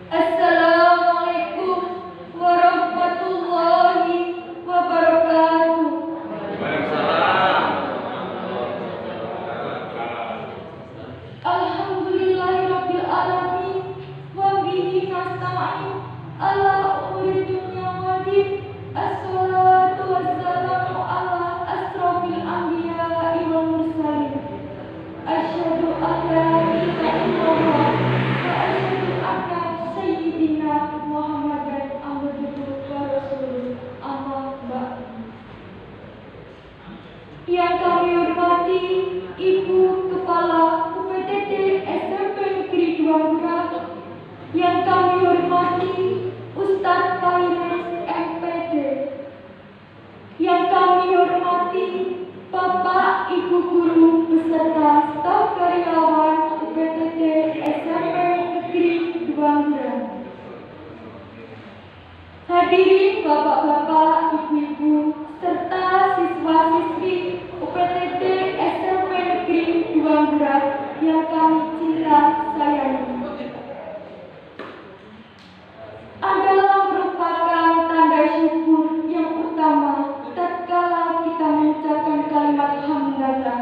Assalamualaikum warahmatullahi wabarakatuh. Waalaikumsalam. Alhamdulillahirabbil alamin wa bihi nasta'in ala umuri dunya waddin. Assalatu wassalamu ala asrofil anbiya'i wal mursalin. Asyhadu an la ilaha illallah wa asyhadu anna sayyidina Muhammadan abduhu wa rasuluh. Amma ba'du. Yang kami hormati Ibu Kepala UPTT SMP Negeri 2 Merak, yang kami hormati Ustadz Fairuz MPD, yang kami hormati Bapak Ibu Guru beserta staf karyawan UPTT SMP Negeri 2 Merak. Hadirin Bapak-bapak, Ibu-ibu, serta siswa-siswi UPTT SMP Negeri 2 Merak yang kami cinta sayangi. Adalah merupakan tanda syukur yang utama tatkala kita mengucapkan kalimat hamdalah.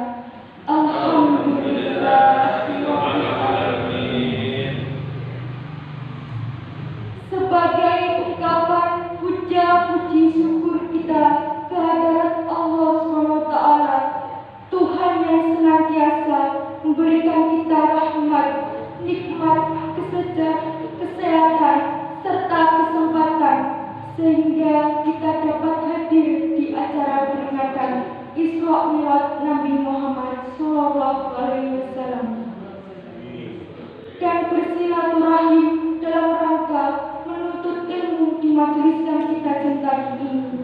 Alhamdulillahirabbil alamin. Sebagai ungkapan puja puji syukur kita kehadirat Allah SWT, Tuhan yang senantiasa memberikan kita rahmat, nikmat, kesehatan, serta kesempatan sehingga kita dapat hadir di acara peringatan Isra Mi'raj Nabi Muhammad SAW dan bersilaturahim dalam rangka menuntut ilmu di majelis yang kita cintai ini,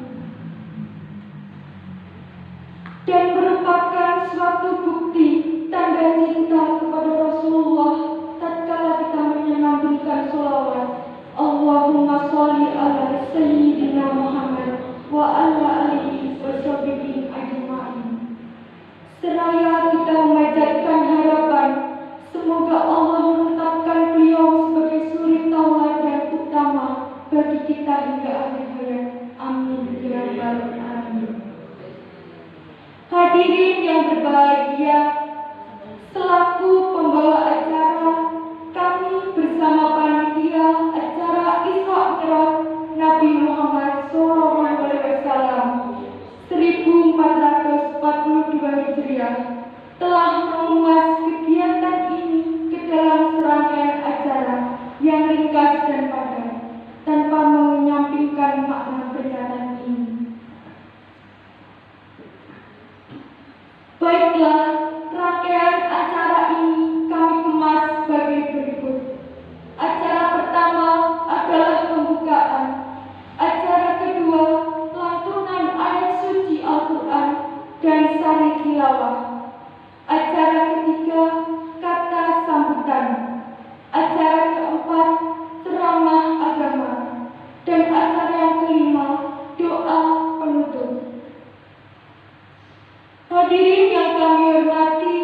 dan merupakan suatu bukti tanda cinta kepada Rasulullah tatkala kita menyenandungkan sholawat Allahumma sholli ala sayyidina Muhammad wa ala alihi wa sahbihi ajma'in. Seraya kita memanjatkan harapan semoga Allah menetapkan beliau sebagai suri tauladan utama bagi kita hingga akhir hayat. Amin ya rabbal alamin. Hadirin yang berbahagia, selaku pembawa acara, kami bersama panitia acara Isra Mi'raj Nabi Muhammad SAW 1442 Hijriah telah mengemas kegiatan ini ke dalam serangkaian acara yang ringkas dan padat tanpa menyampingkan makna peringatan ini. Baiklah, rangkaian acara ini kami kemas sebagai berikut. Acara pertama adalah pembukaan. Acara kedua, lantunan ayat suci Al-Quran dan sari tilawah. Acara ketiga, kata sambutan. Acara keempat, ceramah agama. Dan acara yang kelima, doa penutup. Hadirin yang kami hormati,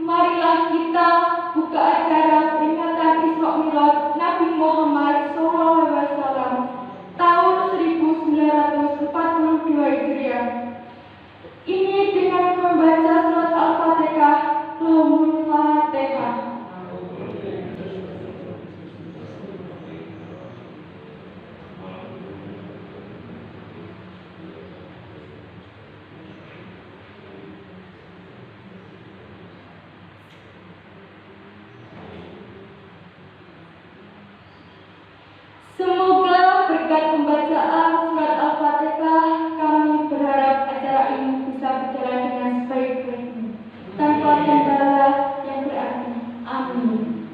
marilah kita buka acara peringatan Isra Mi'raj Nabi Muhammad SAW tahun 1942 Hijriah. Ini dengan membaca surat Al-Fatihah. Lahumul Fatihah. Semoga berkat pembacaan surat Al-Fatihah, kami berharap acara ini bisa berjalan dengan sebaik-baiknya, tanpa kendala yang berarti. Amin.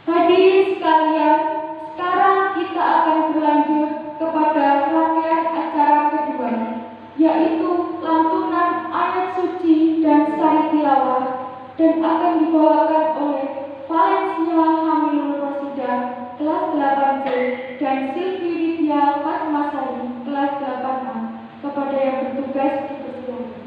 Hadirin sekalian, sekarang kita akan berlanjut kepada rangkaian acara kedua, yaitu lantunan ayat suci dan sari tilawah, dan akan dibawakan oleh Valencia Hamilul Rosidah kelas 8C dan Silvi Widya Fatmasari kelas 8A. Kepada yang bertugas dipersilakan.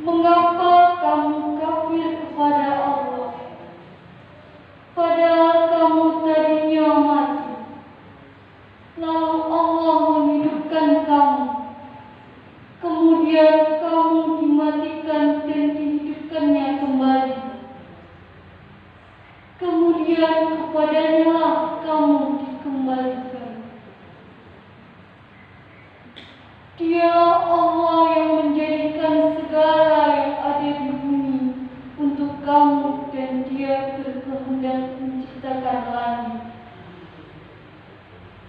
Mengapa kamu kafir kepada Allah? Padahal kamu tadinya mati. Lalu Allah menghidupkan kamu. Kemudian kamu dimatikan dan dihidupkannya kembali. Kemudian kepadanya lah kamu dikembalikan. Dia Allah yang menjadikan segala yang ada di bumi untuk kamu, dan Dia berkehendak menciptakan langit.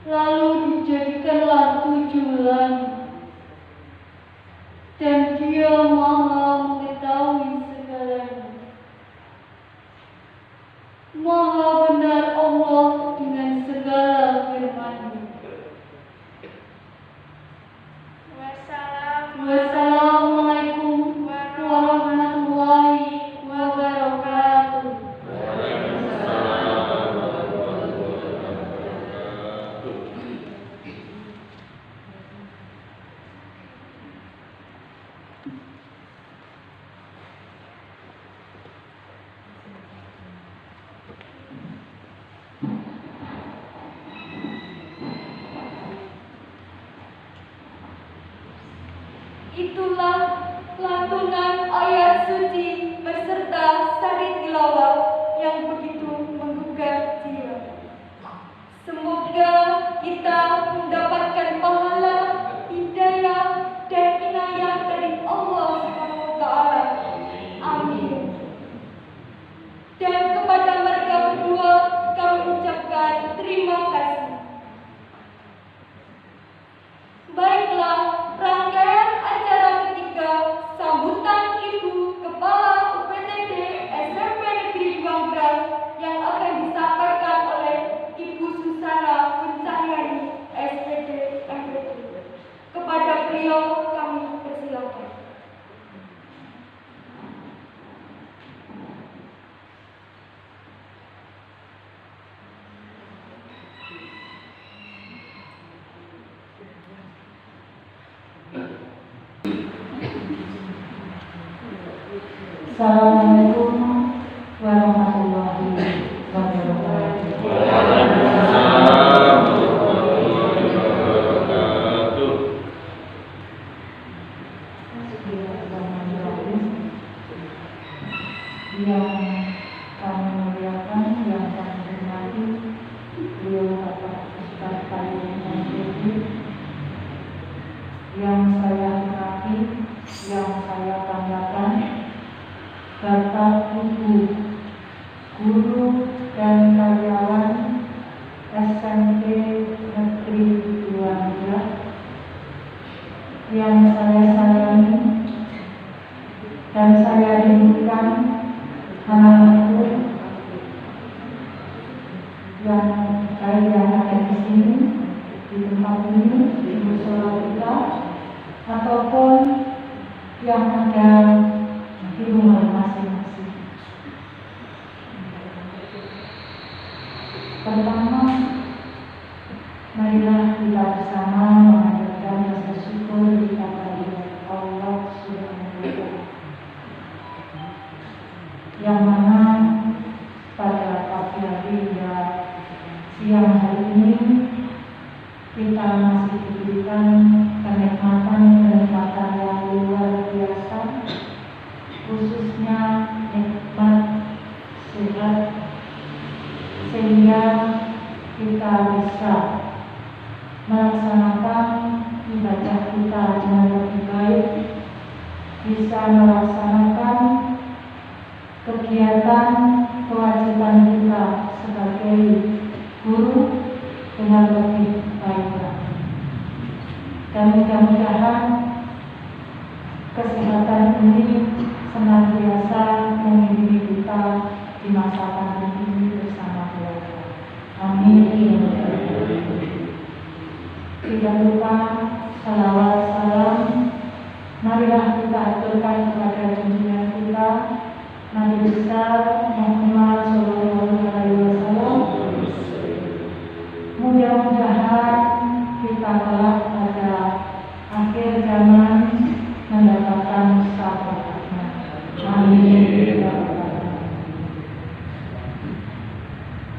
Lalu dijadikanlah 7 langit, dan Dia Maha mengetahui segalanya. Maha benar Allah dengan segala firman-Nya. Wassalamualaikum warahmatullahi wabarakatuh. Itulah lantunan ayat suci beserta sari tilawah yang begitu menggugah jiwa. Semoga kita mendapatkan pahala, hidayah, dan inayah dari Allah SWT. Amin. Dan kepada mereka berdua kami ucapkan terima kasih. Baiklah, rangkaian acara ketiga sambutan Ibu Kepala UPTD SMP Negeri Bangka yang akan disampaikan oleh Ibu Susana Pencahyani SPD MPD. Kepada beliau kami persilakan. Assalamualaikum warahmatullahi wabarakatuh. Waalaikumsalam warahmatullahi wabarakatuh. Yang kami muliakan, yang kami hormati, beliau Bapak Ustaz Khalil, yang saya hormati, yang saya banggakan, Bapak Ibu guru dan karyawan SMP Negeri 2 yang saya sayangi dan saya rindukan, anak-anakku yang ada di sini, di tempat ini, di musola kita, ataupun yang ada di rumah masing-masing. Pertama, marilah kita bersama mengajarkan rasa syukur kepada Allah Subhanahu wa Ta'ala, yang mana pada pagi hari hingga siang hari ini kita masih diberikan kenikmatan yang luar biasa, khususnya nikmat sehat, sehingga kita bisa melaksanakan ibadah kita dengan lebih baik, bisa melaksanakan kegiatan kewajiban kita sebagai guru dengan lebih baik lagi. Dan mudah-mudahan kesehatan ini senantiasa mengiringi kita di masa pandemi ini bersama keluarga. Amin. Tidak lupa salawat salam marilah kita aturkan kepada junjungan kita Nabi besar Muhammad SAW. Mudah-mudahan kita kelak pada akhir zaman mendapatkan syafaat Amin.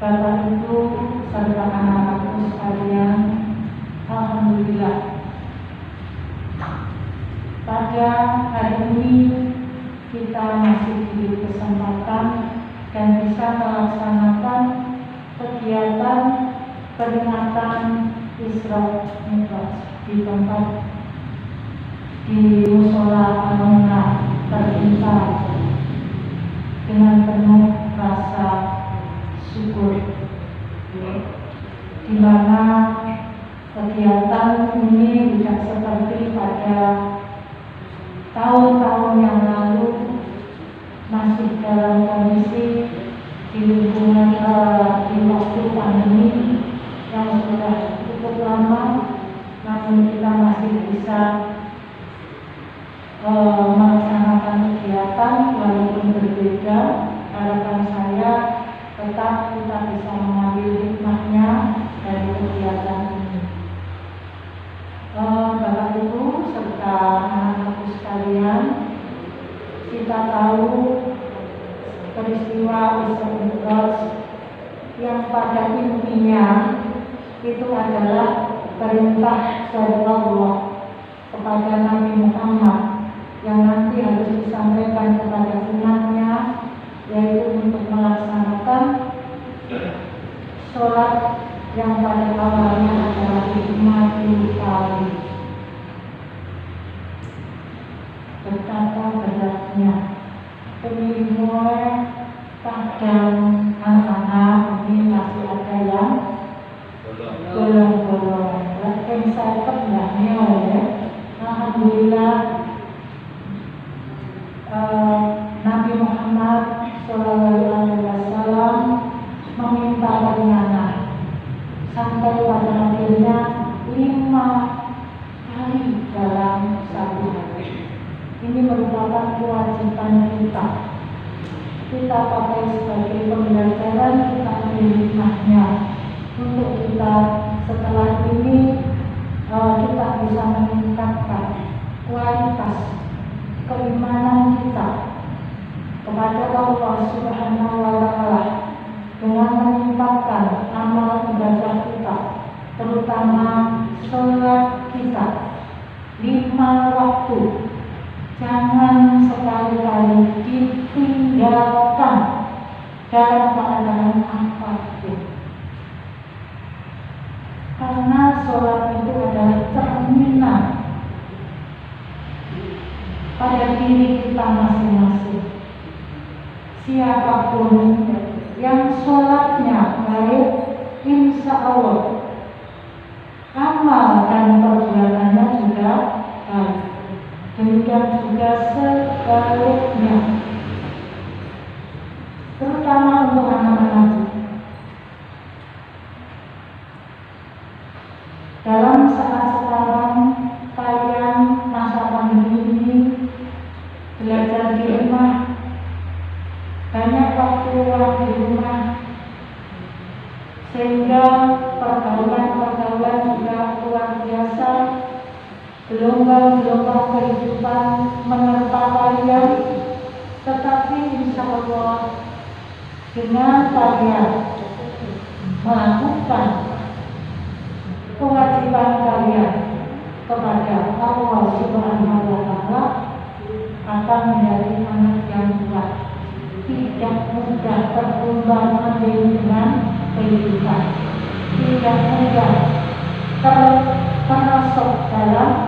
Bapak Ibu serta anak-anakku sekalian, alhamdulillah. Pada hari ini kita masih diberi kesempatan dan bisa melaksanakan kegiatan peringatan Isra Mi'raj di tempat di Mushola Al-Munah Terintar dengan penuh rasa syukur, di mana kegiatan ini tidak seperti pada tahun-tahun yang lalu, masih dalam kondisi di lingkungan di waktu pandemi yang sudah cukup lama, namun kita masih bisa melaksanakan kegiatan walaupun berbeda. Harapan saya tetap kita bisa mengambil hikmahnya dari kegiatan ini. Bapak Ibu serta anak-anakku sekalian, kita tahu peristiwa Isra Mi'raj yang pada intinya itu adalah perintah dari Allah kepada Nabi Muhammad yang nanti harus disampaikan kepada umatnya, yaitu untuk melaksanakan sholat yang pada awalnya adalah 50 kali. Betapa beratnya mulai kadang anak-anak ini masih ada yang bolong-bolong, yang saya pernahnya ya. Alhamdulillah Nabi Muhammad SAW meminta keringanan sampai pada akhirnya 5 kali dalam satu hari. Ini merupakan kewajiban kita. Kita pakai sebagai pembelajaran, kita ambil hikmahnya untuk kita setelah ini kita bisa meningkatkan kualitas keimanan kita kepada Allah Subhanahu wa Ta'ala dengan meningkatkan amal ibadah kita, terutama sholat kita 5 waktu. Jangan sekali-kali ditinggalkan dalam keadaan apapun, karena sholat itu adalah cerminan pada diri kita masing-masing. Siapapun yang sholatnya baik, insya Allah amal dan perbuatannya juga baik. Demikian juga sebaliknya, terutama untuk anak-anak. Dalam saat sekarang kalian masa pandemi ini belajar di rumah, banyak waktu luang di rumah, sehingga pergaulan-pergaulan juga luar biasa. Gelombang-gelombang kehidupan menerpa kalian, tetapi insya Allah dengan kalian melakukan kewajiban kalian kepada Allah Subhanahu wa Ta'ala akan menjadi anak yang kuat, tidak mudah terumbang-ambing dengan kehidupan, tidak mudah termasuk dalam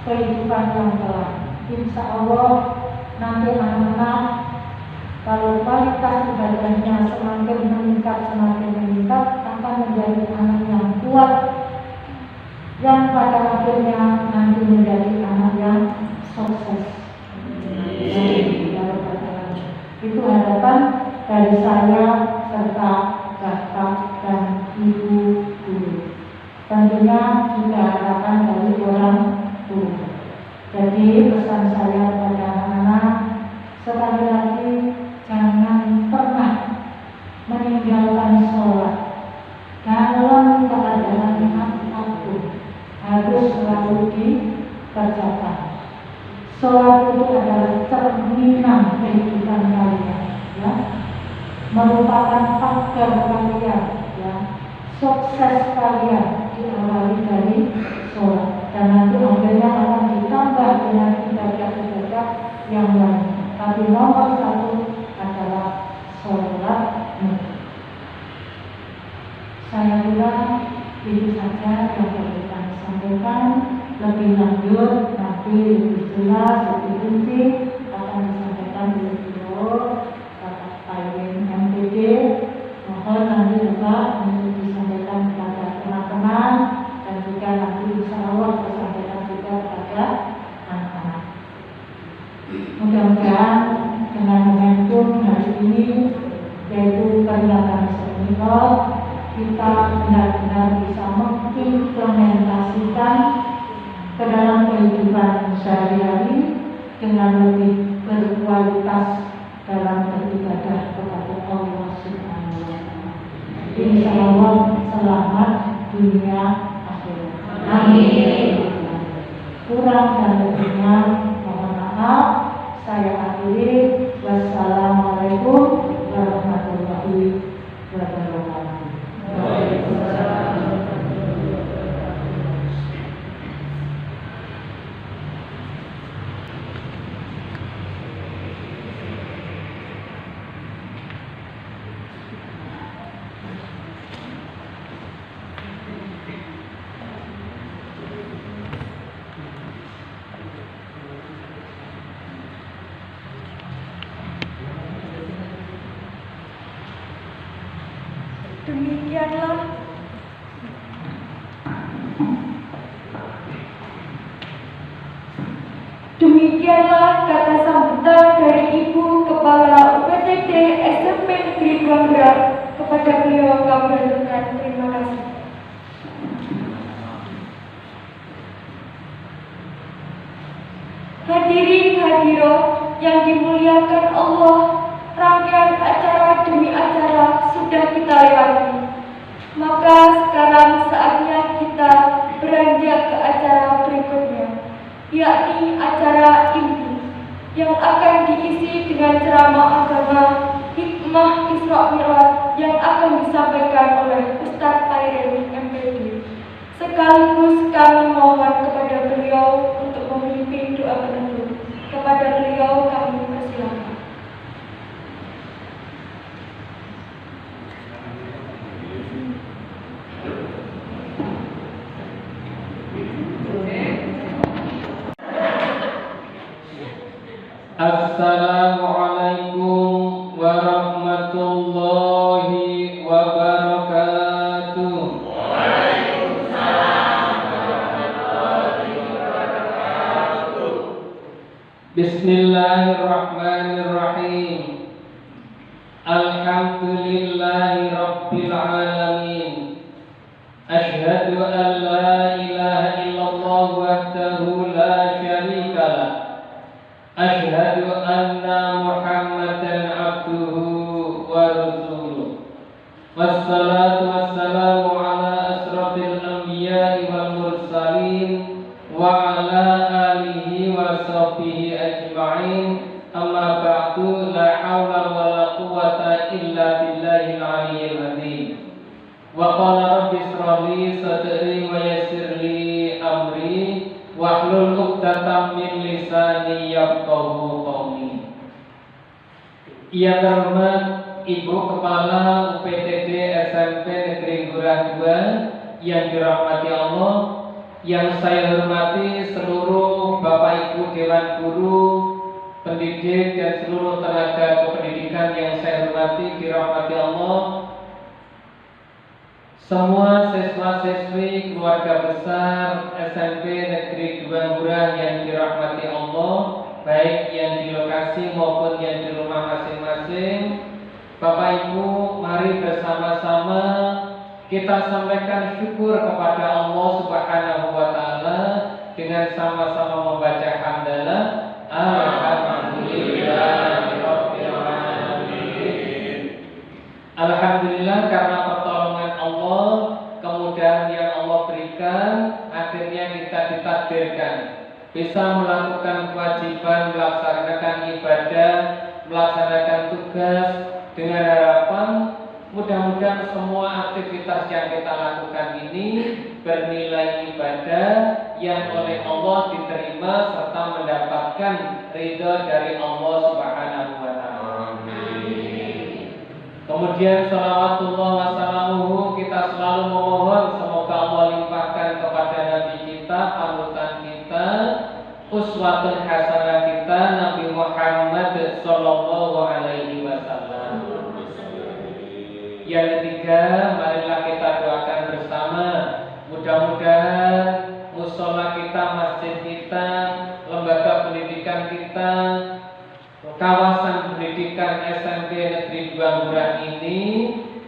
kehidupan yang kelak. Insya Allah nanti anak-anak kalau kualitas ibadahnya semakin meningkat akan menjadi anak yang kuat, yang pada akhirnya nanti menjadi anak yang sukses. Itu harapan dari saya serta bapak dan ibu guru. Tentunya juga harapan dari orang tua. Jadi pesan saya kepada anak-anak, sekali lagi jangan pernah meninggalkan sholat dalam keadaan apapun, harus selalu dikerjakan. Sholat itu adalah cerminan kehidupan kalian, ya, merupakan faktor kalian, ya, sukses kalian diawali dari sholat, dan nanti akhirnya akan ditambah dengan ibadah-ibadah yang lain. Tapi nomor satu adalah sholat. Saya kira itu saja yang perlu kami sampaikan. Lebih lanjut nanti lebih jelas, lebih rinci akan disampaikan oleh beliau Bapak Paimin MPD. Mohon nanti Bapak untuk disampaikan kepada teman-teman dan juga nanti insya Allah disampaikan juga kepada anak-anak. Mudah-mudahan dengan momentum hari ini yaitu peringatan Senior, kita benar-benar bisa mengimplementasikan ke dalam kehidupan sehari-hari dengan lebih berkualitas dalam beribadah kepada Allah Subhanahu wa Ta'ala. Insya Allah selamat dunia akhirat. Amin. Kurang dan lebihnya mohon maaf. Saya akhiri. Wassalamualaikum warahmatullahi wabarakatuh. Demikianlah kata sambutan dari Ibu Kepala UPTD SMP Negeri Banggrang. Kepada beliau kami haturkan terima kasih. Hadirin hadirat yang dimuliakan Allah, rangkaian acara demi acara sudah kita lewati. Maka sekarang saatnya kita beranjak ke acara berikutnya, yakni acara inti yang akan diisi dengan ceramah agama, hikmah Isra Mi'raj yang akan disampaikan oleh Ustadz Paimin MPD. Sekaligus kami mohon kepada beliau untuk memimpin doa penutup. Kepada beliau kami persilakan. Assalamualaikum warahmatullahi wabarakatuh. Waalaikumsalam warahmatullahi wabarakatuh. Bismillahirrahmanirrahim. Alhamdulillahi rabbil alamin. Asyhadu an la ilaha illallah wahdahu la syarika lah. Asyhadu anna Muhammadan abduhu wa rasuluh. Wassalatu wassalamu ala asrafil anbiya'i wal mursalin wa ala alihi wa sahbihi ajma'in. Amma ba'du, la hawla wa la quwwata illa billahil aliyyil azim. Wa qala rabbi ishrah li sadri wa yassir li amri wahlul 'uqdatam min lisani yafqahu qawli. Yang terhormat Ibu Kepala UPTD SMP Negeri Ngurah 2 yang dirahmati Allah, yang saya hormati seluruh Bapak Ibu Dewan Guru, pendidik dan seluruh tenaga kependidikan yang saya hormati, dirahmati Allah. Semua siswa-siswi keluarga besar SMP Negeri 2 Ngurah yang dirahmati Allah, baik yang di lokasi maupun yang di rumah masing-masing. Bapak Ibu, mari bersama-sama kita sampaikan syukur kepada Allah Subhanahu wa Ta'ala dengan sama-sama membaca hamdalah. Alhamdulillahirabbil alamin. Alhamdulillah karena pertolongan Allah, kemudahan yang Allah berikan, akhirnya kita ditakdirkan bisa melakukan kewajiban, melaksanakan ibadah, melaksanakan tugas dengan harapan mudah-mudahan semua aktivitas yang kita lakukan ini bernilai ibadah yang oleh Allah diterima serta mendapatkan ridho dari Allah Subhanahu wa taala. Kemudian salawatullah wassalamuhu, kita selalu memohon semoga Allah limpahkan kepada Nabi kita, panutan kita, uswatun hasanah kita, Nabi Muhammad sallallahu alaihi wasallam. Yang ketiga, marilah kita doakan bersama, mudah-mudahan musola kita, masjid kita, lembaga pendidikan kita, kawasan pendidikan SMP Negeri 2 Ngurah ini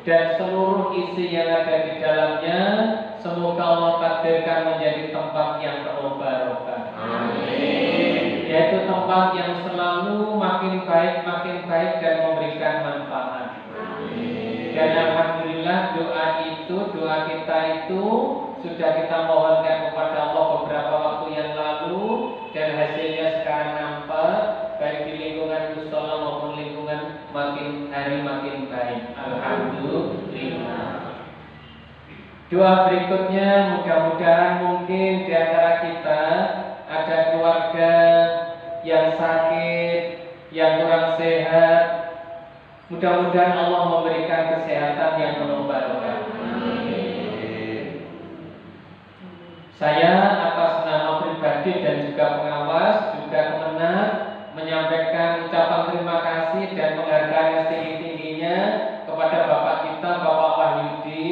dan seluruh isi yang ada di dalamnya, semoga Allah takdirkan menjadi tempat yang penuh barokah. Amin. Yaitu tempat yang selalu makin baik dan memberikan manfaat. Amin. Dan alhamdulillah doa kita itu sudah kita mohonkan kepada Allah beberapa waktu yang lalu dan hasilnya sekarang nampak baik di lingkungan mushola maupun lingkungan makin hari makin baik. Alhamdulillah. Doa berikutnya, mudah-mudahan mungkin di antara kita ada keluarga yang sakit, yang kurang sehat. Mudah-mudahan Allah memberikan kesehatan yang penuh barokah. Saya atas nama pribadi dan juga pengawas juga Kemenag menyampaikan ucapan terima kasih dan penghargaan yang setinggi-tingginya kepada Bapak kita, Bapak Wahyudi,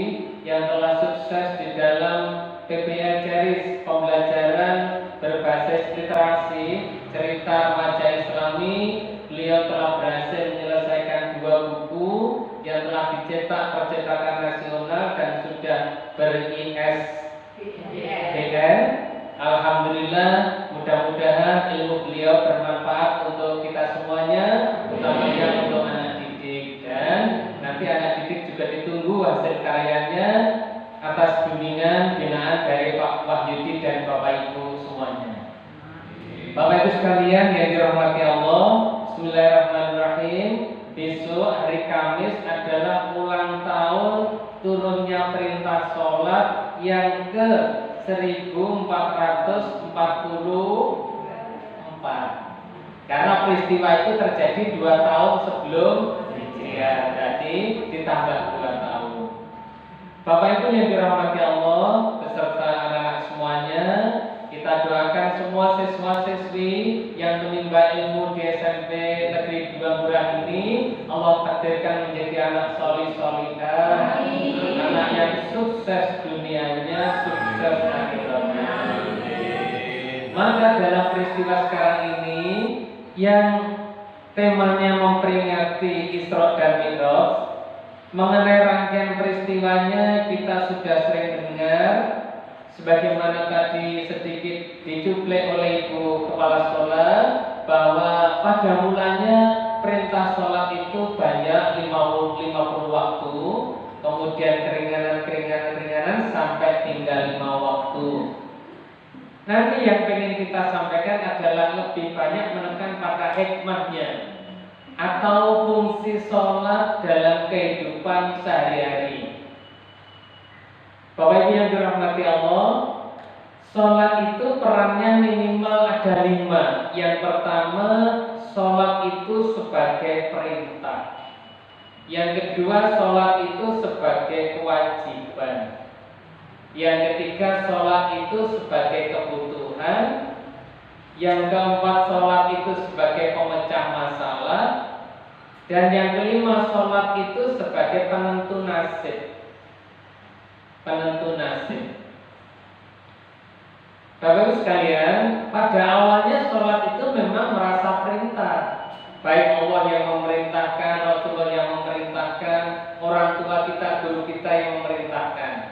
yang telah sukses di dalam PPL Ceris, pembelajaran berbasis literasi cerita remaja Islami. Beliau telah berhasil menyelesaikan 2 buku yang telah dicetak percetakan nasional dan sudah ber-ISBN. Alhamdulillah, mudah-mudahan ilmu beliau bermanfaat untuk kita semuanya, utamanya untuk anak didik, dan nanti anak didik juga ditunggu hasil karyanya atas bimbingan binaan dari Pak Wahyudi dan Bapak Ibu semuanya. Bapak Ibu sekalian yang dirahmati Allah, bismillahirrahmanirrahim. Besok hari Kamis adalah ulang tahun turunnya perintah sholat yang ke 1444. Karena peristiwa itu terjadi 2 tahun sebelum Hijriah, berarti ditambah 2 tahun. Bapak Ibu yang dirahmati Allah beserta anak-anak semuanya, kita doakan semua siswa-siswi yang menimba ilmu di SMP Negeri 2 Ngurah ini, Allah takdirkan menjadi anak solih-solihah, anak yang sukses dunianya, sukses akhiratnya. Maka dalam peristiwa sekarang ini yang temanya memperingati Isra dan Mi'raj, mengenai rangkaian peristiwanya kita sudah sering dengar. Sebagaimana tadi sedikit dicuplik oleh Ibu Kepala Sekolah, bahwa pada mulanya perintah sholat itu banyak 50 waktu, kemudian keringanan sampai tinggal 5 waktu. Nanti yang ingin kita sampaikan adalah lebih banyak menekan pada hikmahnya atau fungsi sholat dalam kehidupan sehari-hari. Bapak Ibu yang dirahmati Allah, sholat itu perannya minimal ada 5. Yang pertama, sholat itu sebagai perintah. Yang kedua, sholat itu sebagai kewajiban. Yang ketiga, sholat itu sebagai kebutuhan. Yang keempat, sholat itu sebagai pemecah masalah. Dan yang kelima, sholat itu sebagai penentu nasib. Bapak Ibu sekalian, pada awalnya sholat itu memang merasa perintah. Baik Allah yang memerintahkan, Rasulullah yang memerintahkan, orang tua kita, guru kita yang memerintahkan.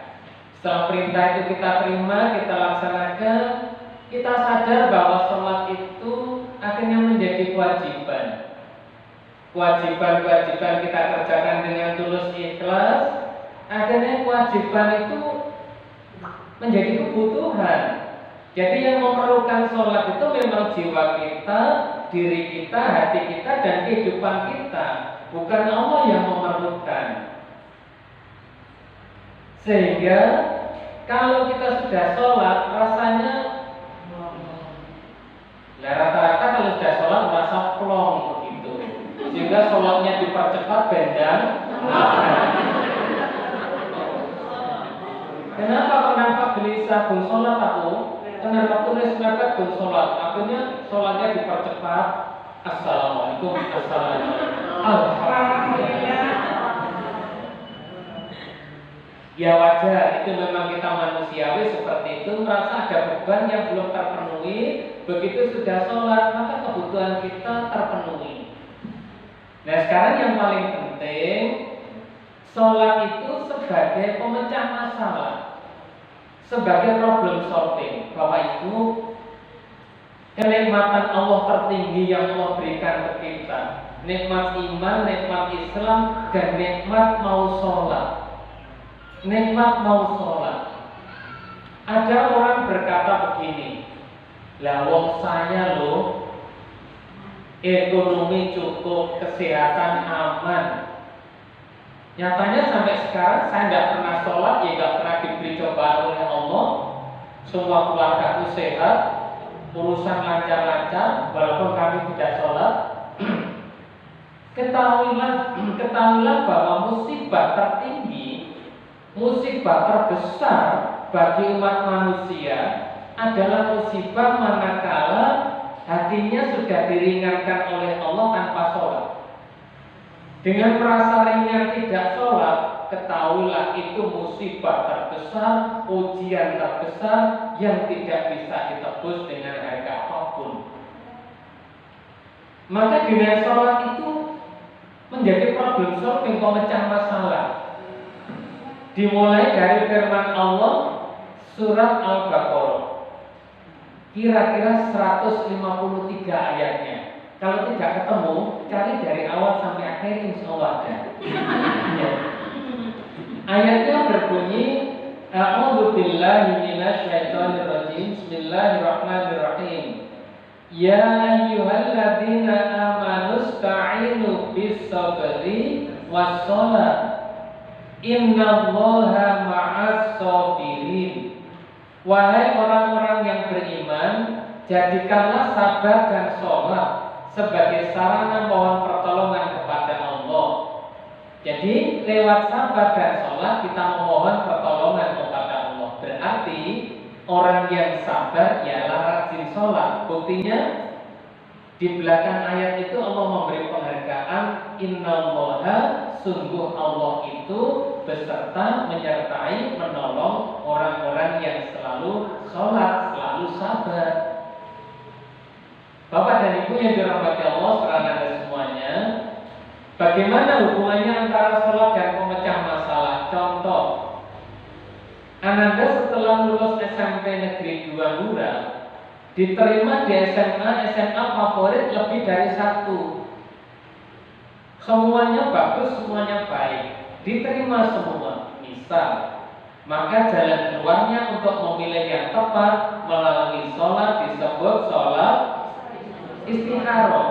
Setelah perintah itu kita terima, kita laksanakan, kita sadar bahwa sholat itu akhirnya menjadi kewajiban. Kewajiban kita kerjakan dengan tulus ikhlas. Akhirnya kewajiban itu menjadi kebutuhan. Jadi yang memerlukan sholat itu memang jiwa kita, diri kita, hati kita, dan kehidupan kita. Bukan Allah yang memerlukan. Sehingga kalau kita sudah sholat rasanya rata-rata kalau sudah sholat merasa plong begitu. Sehingga sholatnya dipercepat bendang. Kenapa gelisah bung sholat aku? Kenapa tulis mepet bung sholat? Akhirnya sholatnya dipercepat. Assalamualaikum, assalamualaikum. Alhamdulillah. Ya wajar, itu memang kita manusiawi seperti itu, merasa ada beban yang belum terpenuhi. Begitu sudah sholat, maka kebutuhan kita terpenuhi. Nah sekarang yang paling penting, sholat itu sebagai pemecah masalah, sebagai problem solving. Bapak Ibu, kenikmatan Allah tertinggi yang Allah berikan ke kita, nikmat iman, nikmat Islam, dan nikmat mau sholat. Nikmat mau sholat. Ada orang berkata begini, lah wong saya loh, ekonomi cukup, kesehatan aman. Nyatanya sampai sekarang saya nggak pernah sholat, ya nggak pernah diberi cobaan oleh Allah. Semua keluargaku sehat, urusan lancar-lancar, walaupun kami tidak sholat. Ketahuilah bahwa musibah tertinggi, musibah terbesar bagi umat manusia adalah musibah manakala hatinya sudah diringankan oleh Allah tanpa sholat. Dengan merasa ringan tidak sholat, ketahuilah itu musibah terbesar, ujian terbesar yang tidak bisa ditebus dengan harga apapun. Maka dengan sholat itu menjadi problem solving, pemecah masalah. Dimulai dari firman Allah surat Al-Baqarah, kira-kira 153 ayatnya. Kalau tidak ketemu, cari dari awal sampai akhir, insya Allah ada. Ya. Ayatnya berbunyi, A'udzu billahi minasyaitonir rajim. Bismillahirrahmanirrahim. Ya ayyuhalladzina amanu ista'inu bis-sabri was-shalah. Innallaha ma'as sabirin. Wahai orang-orang yang beriman, jadikanlah sabar dan sholat sebagai sarana mohon pertolongan kepada Allah. Jadi lewat sabar dan sholat kita memohon pertolongan kepada Allah. Berarti orang yang sabar ialah rajin sholat. Buktinya di belakang ayat itu Allah memberi penghargaan, Innallaha, sungguh Allah itu beserta, menyertai, menolong orang-orang yang selalu sholat, selalu sabar. Bapak dan Ibu yang dirahmati Allah sekalian semuanya, bagaimana hubungannya antara sholat dan pemecah masalah? Contoh, Ananda setelah lulus SMP Negeri 2 Lura, diterima di SMA favorit lebih dari satu. Semuanya bagus, semuanya baik, diterima semua. Misal, maka jalan keluarnya untuk memilih yang tepat melalui sholat disebut sholat istikharah.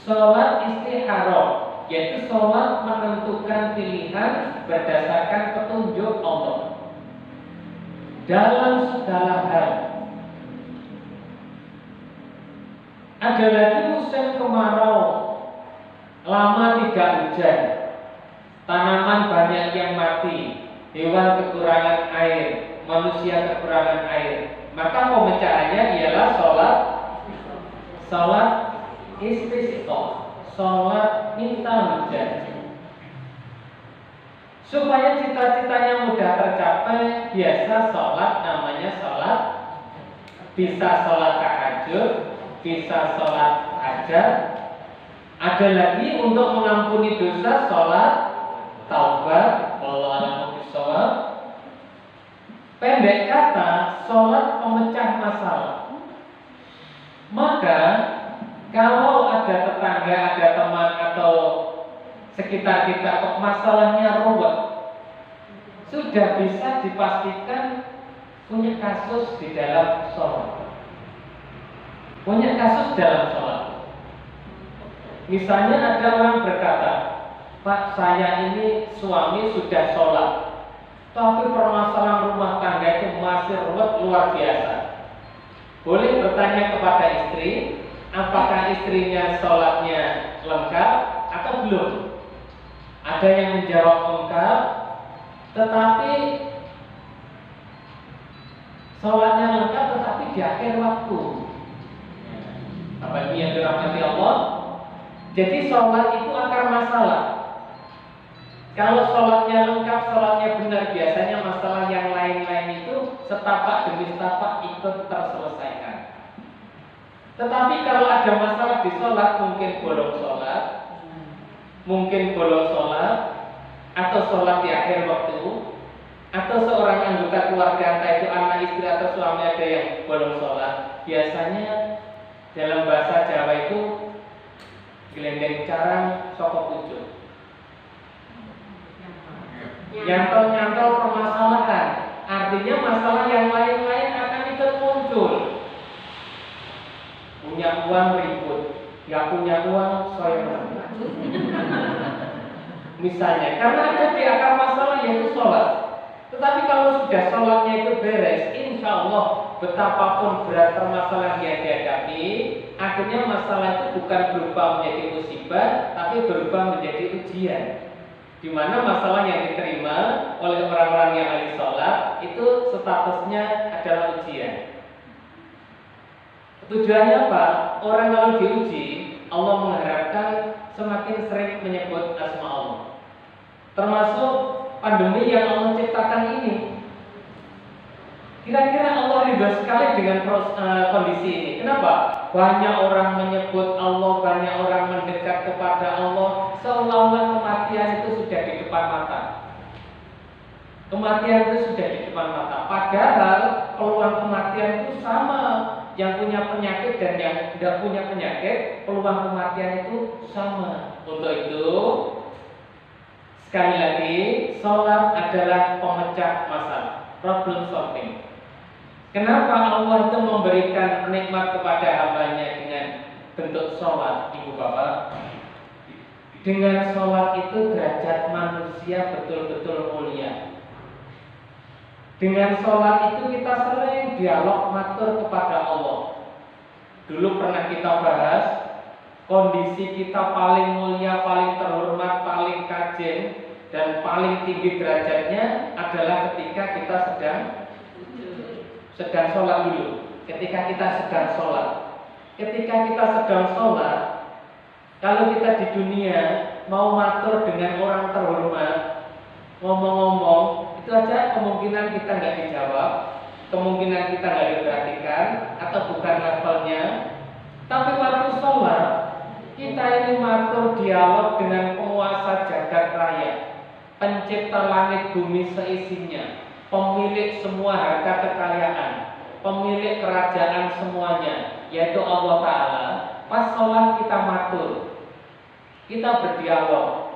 Sholat istikharah yaitu sholat menentukan pilihan berdasarkan petunjuk Allah dalam segala hal. Ada lagi musim kemarau, lama tidak hujan, tanaman banyak yang mati, hewan kekurangan air, manusia kekurangan air. Maka pemecahannya ialah sholat istisqa, sholat minta hujan. Supaya cita-citanya mudah tercapai, biasa sholat namanya sholat, bisa sholat tahajud, bisa sholat hajat. Ada lagi untuk mengampuni dosa, sholat taubat. Wallahu a'lam bishawab. Pendek kata, sholat pemecah masalah. Maka kalau ada tetangga, ada teman atau sekitar kita kok masalahnya ruwet, sudah bisa dipastikan punya kasus di dalam sholat. Punya kasus dalam sholat. Misalnya ada orang berkata, Pak, saya ini suami sudah sholat, tapi permasalahan rumah tangga itu masih ruwet luar biasa. Boleh bertanya kepada istri, apakah istrinya sholatnya lengkap atau belum? Ada yang menjawab lengkap, tetapi sholatnya lengkap tetapi di akhir waktu. Apa ini yang dirahmati Allah? Jadi sholat itu akar masalah. Kalau sholatnya lengkap, sholatnya benar, biasanya masalah yang lain-lain itu setapak demi setapak ikut terselesaikan. Tetapi kalau ada masalah di sholat, mungkin bolong sholat, atau sholat di akhir waktu, atau seorang anggota keluarga, entah itu anak, istri, atau suami ada yang bolong sholat. Biasanya dalam bahasa Jawa itu gelendeng carang soko pucuk, nyantol-nyantol permasalahan. Artinya masalah yang lain-lain akan ikut muncul. Punya uang ribut, gak punya uang soalnya. Misalnya, karena ada di akar masalah yaitu sholat. Tetapi kalau sudah sholatnya itu beres, insya Allah betapapun berat permasalahan yang dihadapi, akhirnya masalah itu bukan berubah menjadi musibah, tapi berubah menjadi ujian. Di mana masalah yang diterima oleh orang-orang yang ahli sholat itu statusnya adalah ujian. Tujuannya apa? Orang kalau diuji, Allah mengharapkan semakin sering menyebut asma Allah. Termasuk pandemi yang Allah ciptakan ini. Kira-kira Allah ridho sekali dengan kondisi ini. Kenapa? Banyak orang menyebut Allah, banyak orang mendekat kepada Allah, seolah-olah kematian itu sudah di depan mata. Kematian itu sudah di depan mata. Padahal peluang kematian itu sama. Yang punya penyakit dan yang tidak punya penyakit, peluang kematian itu sama. Untuk itu, sekali lagi, sholat adalah pemecah masalah, problem solving. Kenapa Allah itu memberikan nikmat kepada hambanya dengan bentuk sholat, ibu bapak? Dengan sholat itu derajat manusia betul-betul mulia. Dengan sholat itu kita sering dialog matur kepada Allah. Dulu pernah kita bahas, kondisi kita paling mulia, paling terhormat, paling kajen, dan paling tinggi derajatnya adalah ketika kita sedang sholat dulu. Ketika kita sedang sholat. Ketika kita sedang sholat, kalau kita di dunia mau matur dengan orang terhormat, ngomong-ngomong, itu aja kemungkinan kita nggak dijawab, kemungkinan kita nggak diperhatikan, atau bukan levelnya. Tapi waktu sholat, kita ini matur dialog dengan penguasa jagat raya, pencipta langit bumi seisinya, pemilik semua harta kekayaan, pemilik kerajaan semuanya, yaitu Allah Ta'ala. Pas sholat kita matur, kita berdialog.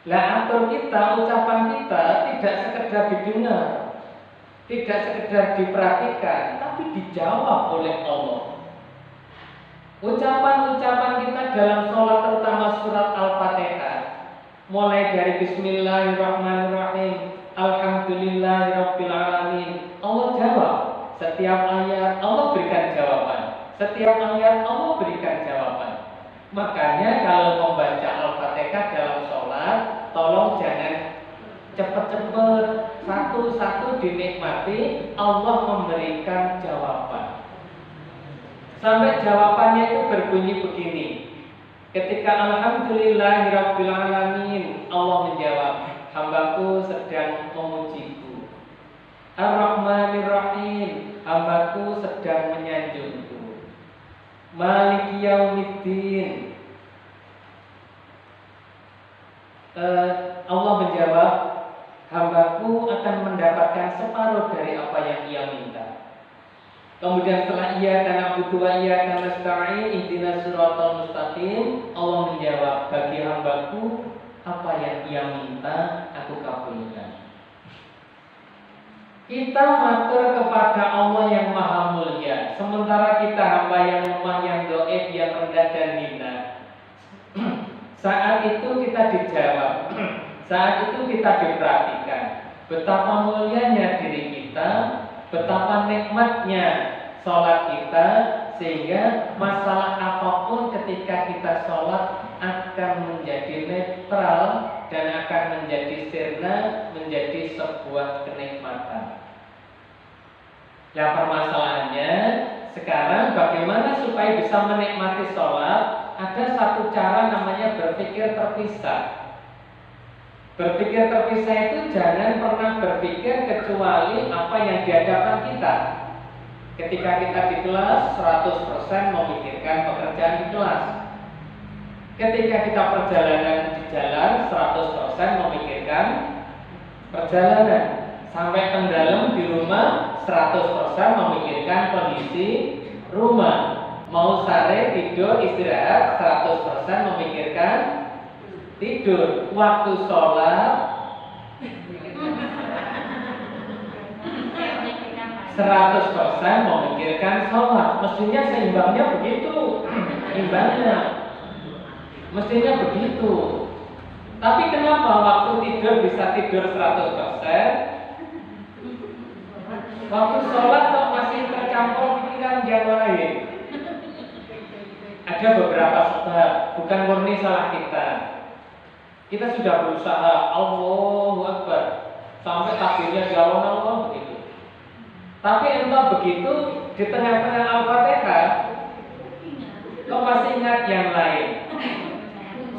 Lah atur kita, ucapan kita tidak sekedar didengar, tidak sekedar diperhatikan, tapi dijawab oleh Allah. Ucapan-ucapan kita dalam sholat, terutama surat Al-Fatihah, mulai dari Bismillahirrahmanirrahim, Alhamdulillahirabbil alamin, Allah jawab. Setiap ayat Allah berikan jawaban. Setiap ayat Allah berikan jawaban. Makanya kalau membaca Al-Fatihah dalam sholat, tolong jangan cepat-cepat, satu-satu dinikmati. Allah memberikan jawaban. Sampai jawabannya itu berbunyi begini. Ketika Alhamdulillahirabbil alamin, Allah menjawab, hambaku sedang memujiku. Ar-Rahmanir-Rahim, hambaku sedang menyanjungku. Maliki yaumiddin, Allah menjawab, hambaku akan mendapatkan separuh dari apa yang ia minta. Kemudian setelah iyyaka na'budu wa iyyaka nasta'in ihdinas siratal mustaqim, Allah menjawab, bagi hambaku apa yang ia minta aku kabulkan. Kita matur kepada Allah yang maha mulia, sementara kita hamba yang lemah, yang doib, yang rendah dan hina. Saat itu kita dijawab, saat itu kita diperhatikan betapa mulianya diri kita, betapa nikmatnya sholat kita, sehingga masalah apapun ketika kita sholat akan menjadi netral dan akan menjadi sirna, menjadi sebuah kenikmatan. Ya, permasalahannya sekarang bagaimana supaya bisa menikmati sholat? Ada satu cara namanya berpikir terpisah. Berpikir terpisah itu jangan pernah berpikir kecuali apa yang di hadapan kita. Ketika kita di kelas 100% memikirkan pekerjaan di kelas. Ketika kita perjalanan di jalan 100% memikirkan perjalanan. Sampai ke dalam di rumah 100% memikirkan kondisi rumah. Mau sare tidur istirahat 100% memikirkan tidur. Waktu sholat 100% memikirkan sholat. Mestinya seimbangnya begitu. Imbangnya mestinya begitu. Tapi kenapa waktu tidur bisa tidur 100%? Waktu sholat kok masih tercampur pikiran yang lain? Ada beberapa sebab, bukan murni salah kita. Kita sudah berusaha Allahu Akbar sampai takbirnya di awal begitu. Tapi entah begitu di tengah-tengah Al-Fatihah kok masih ingat yang lain.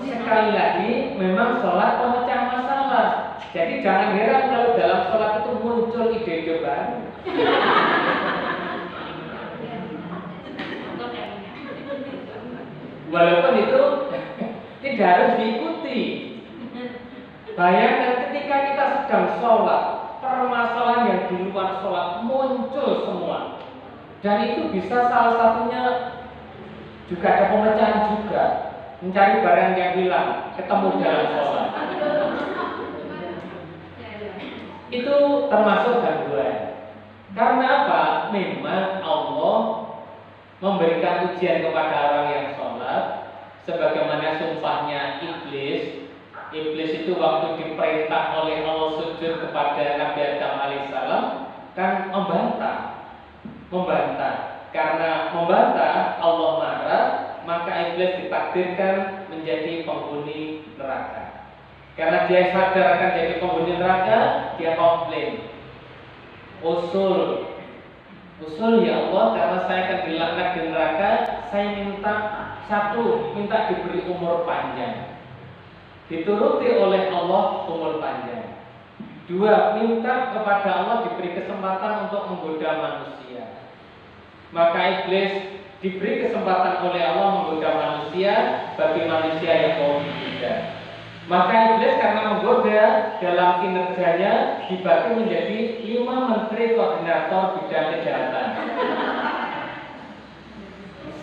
Sekali lagi memang sholat pemecah masalah. Jadi jangan heran kalau dalam sholat itu muncul ide-ide baru. Walaupun itu tidak harus diikuti. Bayangkan ketika kita sedang sholat, permasalahan yang di luar sholat muncul semua. Dan itu bisa salah satunya juga ada pemecahan juga. Mencari barang yang hilang, ketemu dalam sholat. Itu termasuk gangguan. Karena apa? Memang Allah memberikan ujian kepada orang yang sholat, sebagaimana sumpahnya iblis. Iblis itu waktu diperintah oleh Allah sujud kepada Nabi Adam alaihissalam kan membantah. Karena membantah Allah marah, maka iblis ditakdirkan menjadi penghuni neraka. Karena dia sadar akan jadi penghuni neraka, dia komplain. Usul ya Allah, karena saya akan dilaknat di neraka, saya minta diberi umur panjang. Dituruti oleh Allah umur panjang. 2, minta kepada Allah diberi kesempatan untuk menggoda manusia. Maka iblis diberi kesempatan oleh Allah menggoda manusia bagi manusia yang mau digoda. Maka iblis karena menggoda dalam kinerjanya dibagi menjadi 5 menteri koordinator bidang kejahatan.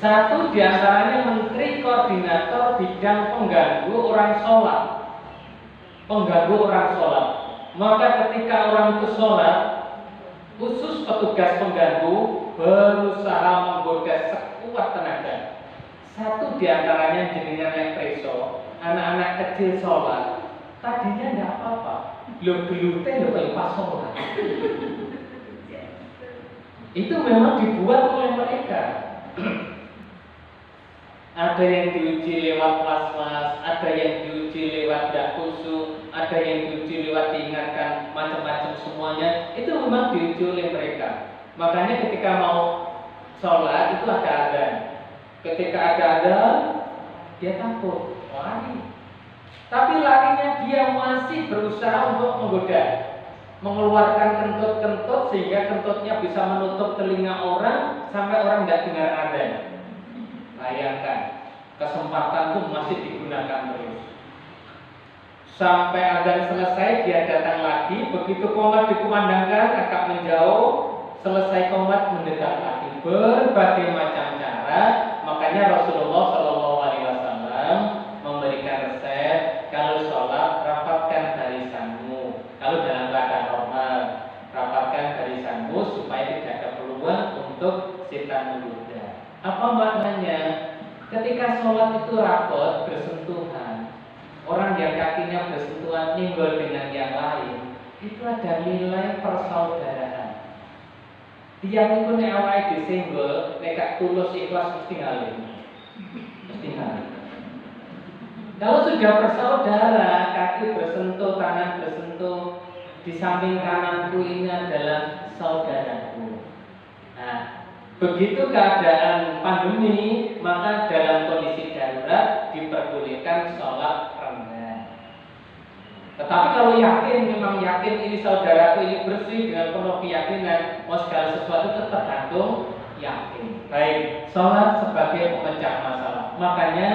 Satu diantaranya menteri koordinator bidang pengganggu orang sholat. Maka ketika orang itu sholat, khusus petugas pengganggu berusaha menggoda sekuat tenaga. Satu diantaranya jenengan yang preso, anak-anak kecil sholat, tadinya tidak apa-apa, lo gelutnya lo pas sholat. Itu memang dibuat oleh mereka. Ada yang diuji lewat was-was, ada yang diuji lewat tidak khusyuk, ada yang diuji lewat diingatkan, macam-macam semuanya. Itu memang diuji oleh mereka. Makanya ketika mau sholat itu ada adzan. Ketika ada adzan, dia takut, lari. Tapi larinya dia masih berusaha untuk menggoda, mengeluarkan kentut-kentut sehingga kentutnya bisa menutup telinga orang sampai orang tidak dengar adzan. Bayangkan, kesempatan itu masih digunakan terus. Sampai adzan selesai, dia datang lagi. Begitu qomat dikumandangkan, agak menjauh. Selesai qomat mendekat lagi. Berbagai macam cara. Makanya Rasulullah SAW memberikan resep, kalau sholat rapatkan barisanmu. Kalau dalam keadaan normal, rapatkan Ketika sholat itu rapot, bersentuhan, orang yang kakinya bersentuhan nyenggol dengan yang lain, itu ada nilai persaudaraan. Tiang itu nek awake disenggol, nek gak tulus ikhlas mesti ngalim. Mesti ngalim. Kalau sudah bersaudara, kaki bersentuh, tangan bersentuh, di samping kananku ini adalah saudaraku. Nah, begitu keadaan pandemi, maka dalam kondisi darurat diperbolehkan sholat rendah. Tetapi kalau memang yakin ini saudaraku ini bersih dengan penuh keyakinan, mau segala sesuatu itu tergantung yakin. Baik, sholat sebagai pemecah masalah. Makanya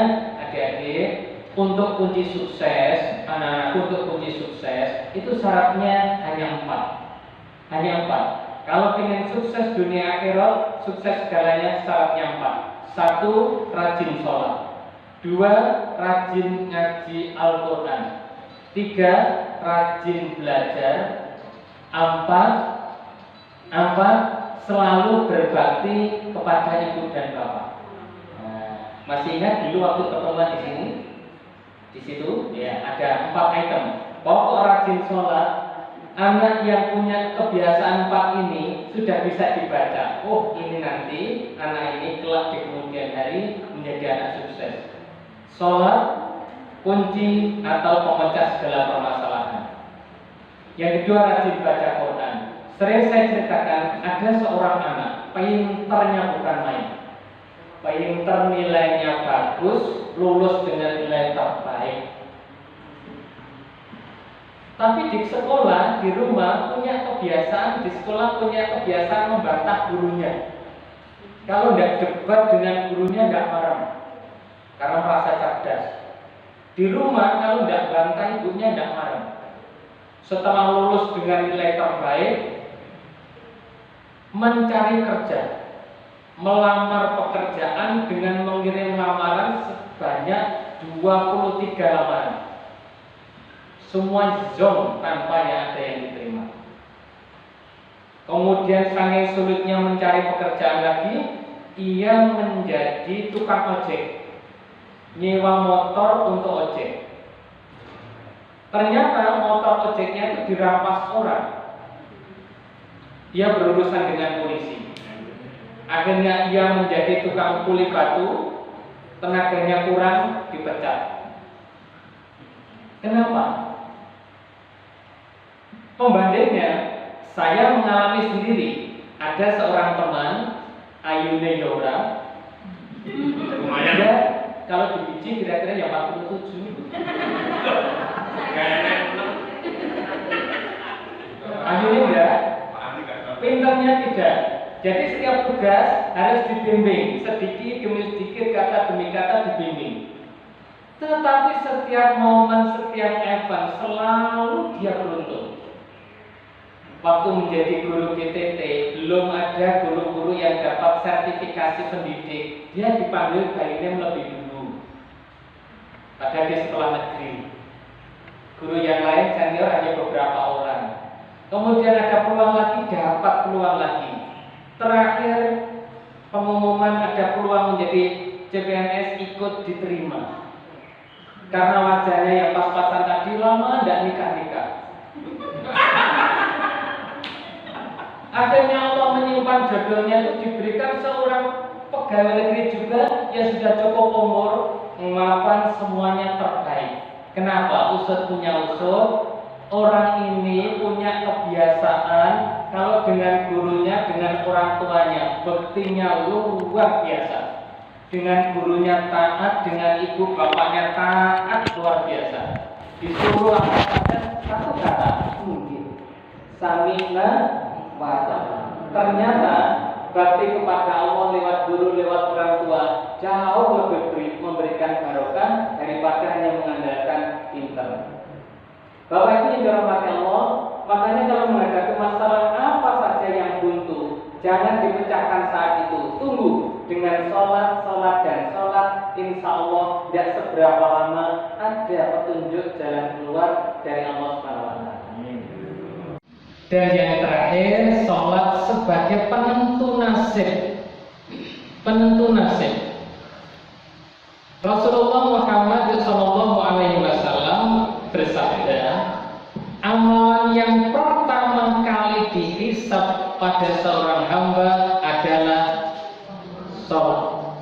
adik-adik, untuk kunci sukses, anak-anakku untuk kunci sukses itu syaratnya hanya 4. Hanya 4. Kalau ingin sukses dunia akhirat, sukses segalanya syaratnya 4. 1. Rajin sholat. 2. Rajin ngaji Al-Quran. 3. Rajin belajar. 4. Selalu berbakti kepada ibu dan bapak. Nah, masih ingat dulu waktu pertemuan di sini? Di situ ya ada 4 item. Pokok rajin sholat. Anak yang punya kebiasaan 4 ini sudah bisa dibaca. Oh, ini nanti anak ini kelak di kemudian hari menjadi anak sukses. Sholat kunci atau pemecah segala permasalahan. Yang kedua, rajin baca Quran. Sering saya ceritakan, ada seorang anak pinternya bukan main. Pinter, nilainya bagus, lulus dengan nilai terbaik. Tapi di sekolah, di rumah punya kebiasaan, di sekolah punya kebiasaan membantah gurunya. Kalau tidak debat dengan gurunya tidak marah, karena merasa cerdas. Di rumah kalau tidak bantah ibunya tidak marah. Setelah lulus dengan nilai terbaik, mencari kerja, melamar pekerjaan dengan mengirim lamaran sebanyak 23 lamaran. Semua zong tanpa ada yang diterima. Kemudian saking sulitnya mencari pekerjaan lagi, ia menjadi tukang ojek, nyewa motor untuk ojek. Ternyata motor ojeknya itu dirampas orang. Dia berurusan dengan polisi. Akhirnya ia menjadi tukang kuli batu, tenaganya kurang, dipecat. Kenapa? Pembandingnya, saya mengalami sendiri. Ada seorang teman, Ayune Yora. Dia kalau dibiji kira-kira ya 47. Ayune enggak, pinternya tidak. Jadi setiap tugas harus dibimbing, sedikit demi sedikit, kata demi kata dibimbing. Tetapi setiap momen, setiap event selalu dia beruntung. Waktu menjadi guru PTT, belum ada guru-guru yang dapat sertifikasi pendidik. Dia dipanggil by name lebih dulu. Padahal dia sekolah negeri. Guru yang lain senior hanya beberapa orang. Kemudian ada peluang lagi, dapat peluang lagi. Terakhir pengumuman ada peluang menjadi CPNS, ikut diterima. Karena wajahnya yang pas-pasan tadi, lama tidak nikah-nikah. Akhirnya Allah menyimpan jodohnya itu diberikan seorang pegawai negeri juga yang sudah cukup umur, melakukan semuanya terbaik. Kenapa? Usut punya usut. Orang ini punya kebiasaan kalau dengan gurunya, dengan orang tuanya, bektinya luar biasa. Dengan gurunya taat, dengan ibu bapaknya taat luar biasa. Disuruh apa saja satu kata, mungkin. Samina wata. Ternyata bakti kepada Allah lewat guru, lewat orang tua jauh lebih memberikan barokah daripada hanya mengandalkan pintar. Bapak Ibu yang dirahmati Allah, makanya kalau menghadapi masalah apa saja yang buntu, jangan dipecahkan saat itu. Tunggu dengan sholat, dan sholat, insya Allah tidak seberapa lama ada petunjuk jalan keluar dari Allah SWT. Dan yang terakhir, sholat sebagai penentu nasib. Penentu nasib. pada seorang hamba adalah sholat.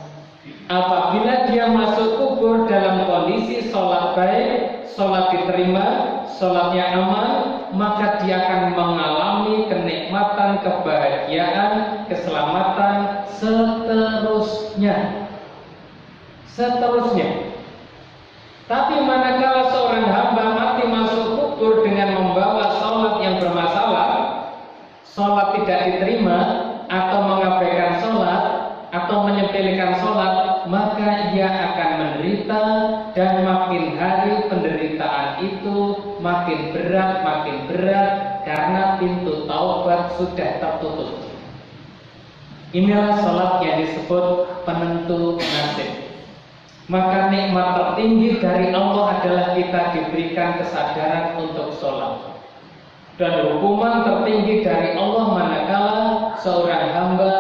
Apabila dia masuk kubur dalam kondisi sholat baik, sholat diterima, sholatnya aman, maka dia akan mengalami kenikmatan, kebahagiaan, keselamatan seterusnya. Tapi manakala seorang hamba mati masuk kubur dengan membawa sholat yang bermasalah, sholat tidak diterima, atau mengabaikan sholat, atau menyepelekan sholat, maka ia akan menderita, dan makin hari penderitaan itu makin berat, karena pintu taubat sudah tertutup. Inilah sholat yang disebut penentu nasib. Maka nikmat tertinggi dari Allah adalah kita diberikan kesadaran untuk sholat. Dan hukuman tertinggi dari Allah manakala seorang hamba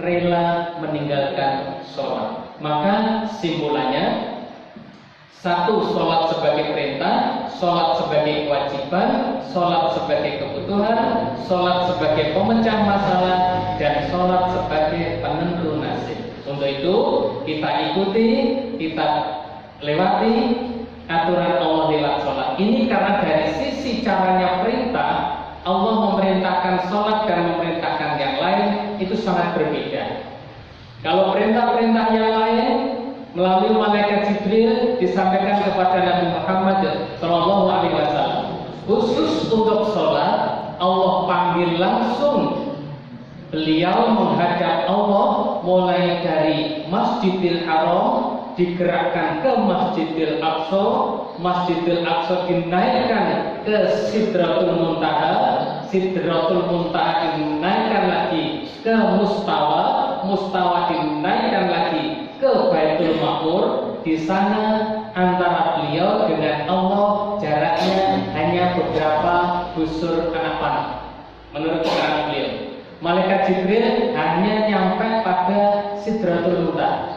rela meninggalkan sholat. Maka simpulannya, satu, sholat sebagai perintah, sholat sebagai kewajiban, sholat sebagai kebutuhan, sholat sebagai pemecah masalah, dan sholat sebagai penentu nasib. Untuk itu kita ikuti, kita lewati aturan Allah lewat sholat. Ini karena dari sisi caranya perintah, Allah memerintahkan sholat dan memerintahkan yang lain itu sangat berbeda. Kalau perintah-perintah yang lain melalui malaikat Jibril disampaikan kepada Nabi Muhammad SAW. Khusus untuk sholat, Allah panggil langsung. Beliau menghadap Allah mulai dari Masjidil Haram digerakkan ke Masjidil Aqsa, Masjidil Aqsa dinaikkan ke Sidratul Muntaha, Sidratul Muntaha dinaikkan lagi ke Mustawa, Mustawa dinaikkan lagi ke Baitul Ma'mur. Di sana antara beliau dengan Allah jaraknya hanya beberapa busur anak panah. Menurut keterangan beliau, malaikat Jibril hanya nyampe pada Sidratul Muntaha.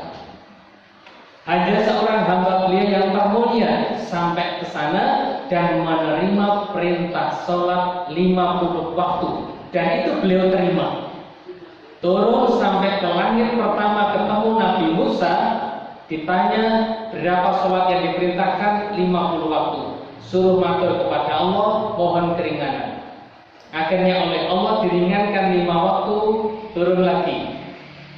Hanya seorang hamba beliau yang termulia sampai ke sana dan menerima perintah sholat 50 waktu, dan itu beliau terima. Turun sampai ke langit pertama ketemu Nabi Musa, ditanya berapa sholat yang diperintahkan, 50 waktu. Suruh matur kepada Allah, mohon keringanan. Akhirnya oleh Allah diringankan 5 waktu, turun lagi.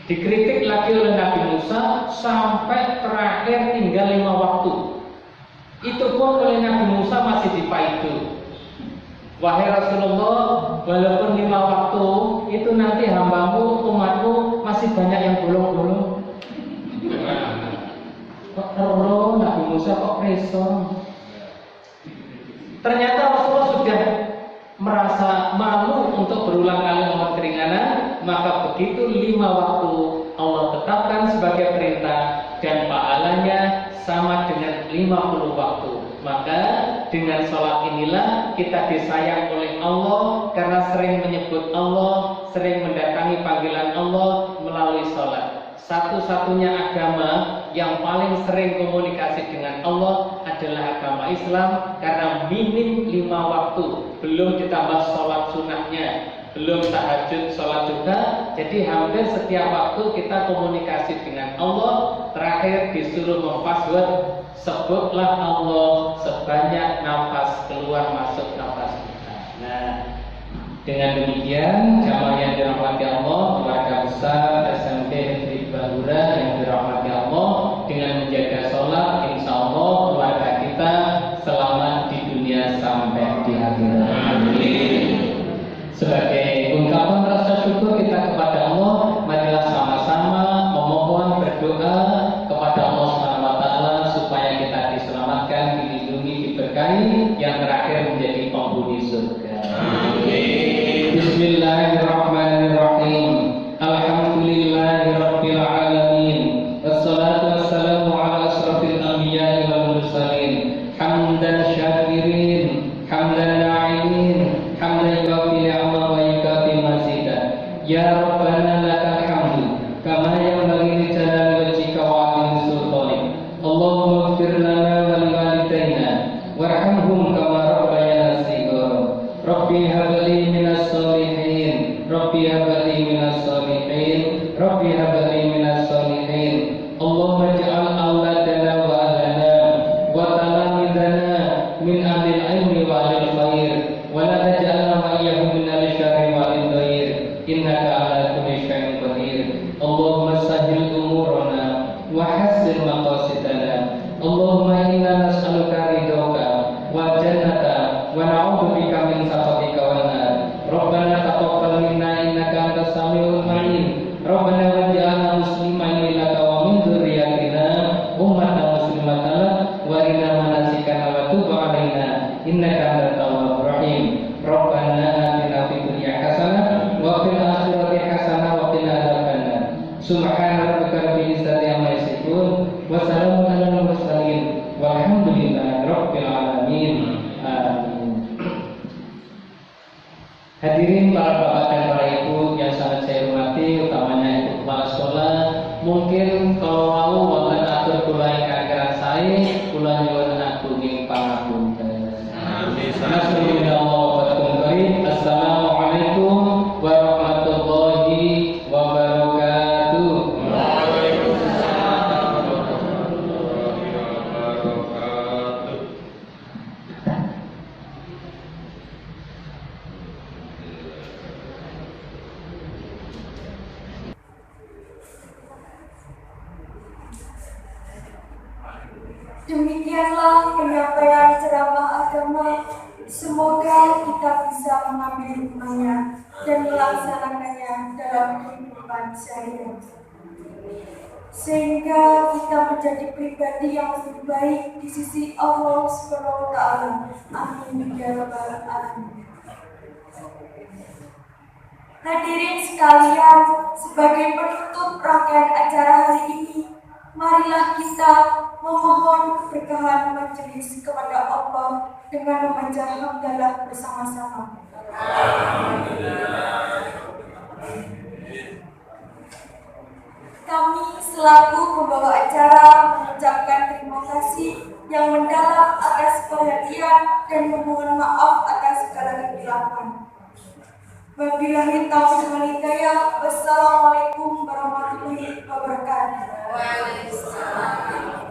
Dikritik lagi oleh Nabi Musa sampai terakhir tinggal 5 waktu. Itu pun oleh Nabi Musa masih dipaidu. Wahai Rasulullah, walaupun 5 waktu itu nanti hambamu, umatmu masih banyak yang bolong-bolong. Kok terus Nabi Musa kok reso? Ternyata Rasulullah sudah merasa malu untuk berulang kali mohon keringanan, maka begitu 5 waktu Allah tetapkan sebagai perintah dan pahalanya sama dengan 50 waktu. Maka dengan sholat inilah kita disayang oleh Allah karena sering menyebut Allah, sering mendatangi panggilan Allah melalui sholat. Satu-satunya agama yang paling sering komunikasi dengan Allah adalah agama Islam karena minim 5 waktu, belum ditambah sholat sunnahnya, belum tahajud, sholat juga. Jadi hampir setiap waktu kita komunikasi dengan Allah. Terakhir disuruh memfaswad, sebutlah Allah sebanyak nafas keluar masuk nafas kita. Nah, dengan demikian jamaah yang dirahmati Allah, keluarga besar SMP Negeri Bahura yang dirahmati Allah, dengan menjaga sholat, insya Allah keluarga kita selamat di dunia sampai di akhirat. Sebagai ungkapan rasa syukur kita kepada Allah, marilah sama-sama memohon berdoa kepada Allah SWT supaya kita diselamatkan, dilindungi, diberkahi, yang terakhir menjadi penghuni surga. Bismillahirrahmanirrahim. Alhamdulillahirabbil alamin. Wassalatu wassalamu ala asrofil anbiya'i wal mursalin. Hamdan syakirin, hamdan na'imin, hamdan yuwafi ni'ma wa yukafi mazida. Ya Rabbana lakal hamdu kama yanbaghi li jalali wajhika wa 'azimi sultanik. Allahumma ighfir lana wa liwalidayna warhamhum kama rabbayana shighara. Rabbi hab li minas sholihin. وحسن مقاصدنا. اللهم إنا نسألك رضاك والجنة ونعوذ بك من سخطك والنار. ربنا تقبل منا إنك أنت السميع العليم. ربنا واجعلنا مسلمين لك ومن ذريتنا أمة مسلمة لك وأرنا مناسكنا وتب علينا إنك أنت التواب الرحيم. ربنا آتنا في الدنيا حسنة وفي الآخرة حسنة وقنا عذاب النار. سبحان ربك رب العزة عما يصفون وسلام على المرسلين والحمد لله رب العالمين. Amin. Hadirin para bapak dan para ibu yang sangat saya hormati, utamanya ibu kepala sekolah. Mungkin kalau mau wonten atur kula ingkang kerasai, kula nyuwun agunging pangapunten. Bismillahirrahmanirrahim. Assalamualaikum warahmatullahi wabarakatuh. Waalaikumsalam warahmatullahi wabarakatuh. Demikianlah penyampaian ceramah agama. Semoga kita bisa mengambil hikmahnya dan melaksanakannya dalam kehidupan sehari-hari, sehingga kita menjadi pribadi yang lebih baik di sisi Allah Subhanahu wa Ta'ala. Amin ya rabbal alamin. Hadirin sekalian, sebagai penutup rangkaian acara hari ini, marilah kita memohon keberkahan majelis kepada Allah dengan membaca hamdalah bersama-sama. Kami selaku pembawa acara mengucapkan terima kasih yang mendalam atas perhatian dan memohon maaf atas segala kekeliruan. Wabillahi taufiq wal hidayah. Wassalamualaikum warahmatullahi wabarakatuh. Waalaikumsalam.